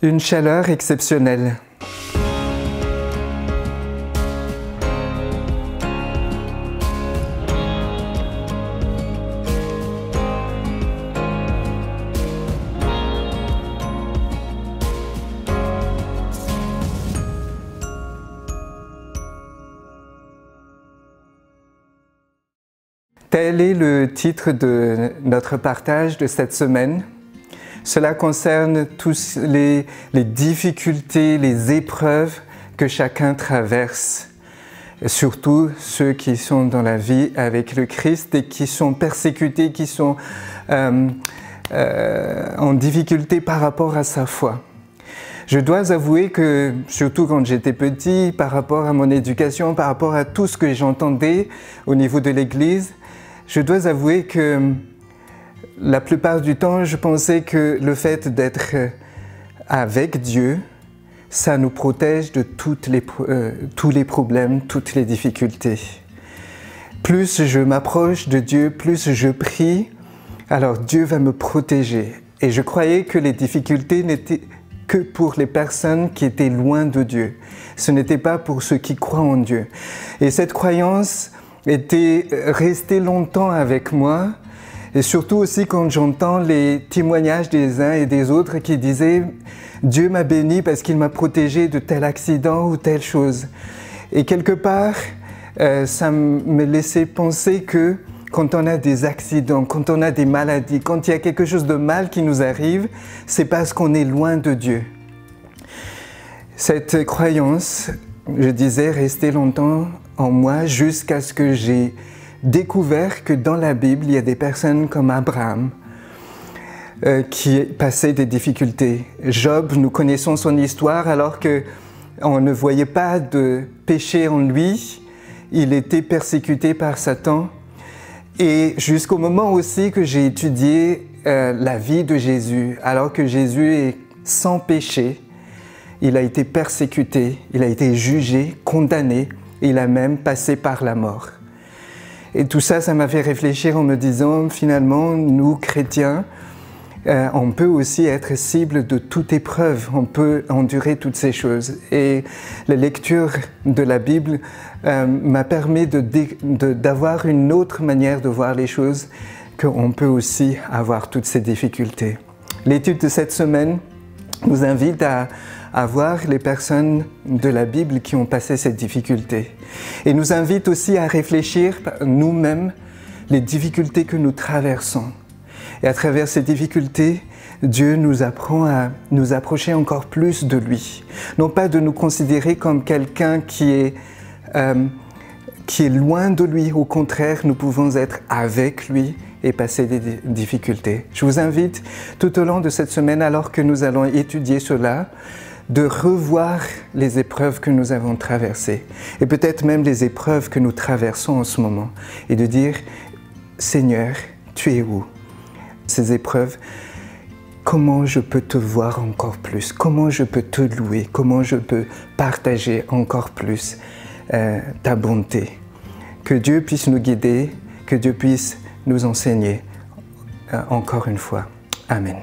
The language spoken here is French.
Une chaleur exceptionnelle. Tel est le titre de notre partage de cette semaine. Cela concerne tous les difficultés, les épreuves que chacun traverse, surtout ceux qui sont dans la vie avec le Christ et qui sont persécutés, qui sont en difficulté par rapport à sa foi. Je dois avouer que, surtout quand j'étais petit, par rapport à mon éducation, par rapport à tout ce que j'entendais au niveau de l'Église, je dois avouer que la plupart du temps, je pensais que le fait d'être avec Dieu, ça nous protège de tous les problèmes, toutes les difficultés. Plus je m'approche de Dieu, plus je prie, alors Dieu va me protéger. Et je croyais que les difficultés n'étaient que pour les personnes qui étaient loin de Dieu. Ce n'était pas pour ceux qui croient en Dieu. Et cette croyance était restée longtemps avec moi. Et surtout aussi quand j'entends les témoignages des uns et des autres qui disaient « Dieu m'a béni parce qu'il m'a protégé de tel accident ou telle chose ». Et quelque part, ça me laissait penser que quand on a des accidents, quand on a des maladies, quand il y a quelque chose de mal qui nous arrive, c'est parce qu'on est loin de Dieu. Cette croyance, je disais, restait longtemps en moi jusqu'à ce que j'ai découvert que dans la Bible, il y a des personnes comme Abraham qui passaient des difficultés. Job, nous connaissons son histoire alors qu'on ne voyait pas de péché en lui. Il était persécuté par Satan. Et jusqu'au moment aussi que j'ai étudié la vie de Jésus, alors que Jésus est sans péché, il a été persécuté, il a été jugé, condamné, et il a même passé par la mort. Et tout ça, ça m'a fait réfléchir en me disant, finalement, nous, chrétiens, on peut aussi être cible de toute épreuve, on peut endurer toutes ces choses. Et la lecture de la Bible m'a permis d'avoir une autre manière de voir les choses, qu'on peut aussi avoir toutes ces difficultés. L'étude de cette semaine nous invite à voir les personnes de la Bible qui ont passé cette difficulté. Et nous invite aussi à réfléchir nous-mêmes les difficultés que nous traversons. Et à travers ces difficultés, Dieu nous apprend à nous approcher encore plus de lui. Non pas de nous considérer comme quelqu'un qui est loin de lui. Au contraire, nous pouvons être avec lui et passer des difficultés. Je vous invite tout au long de cette semaine, alors que nous allons étudier cela, de revoir les épreuves que nous avons traversées et peut-être même les épreuves que nous traversons en ce moment et de dire « Seigneur, tu es où ? Ces épreuves, comment je peux te voir encore plus? Comment je peux te louer? Comment je peux partager encore plus ta bonté? » Que Dieu puisse nous guider, que Dieu puisse nous enseigner encore une fois. Amen.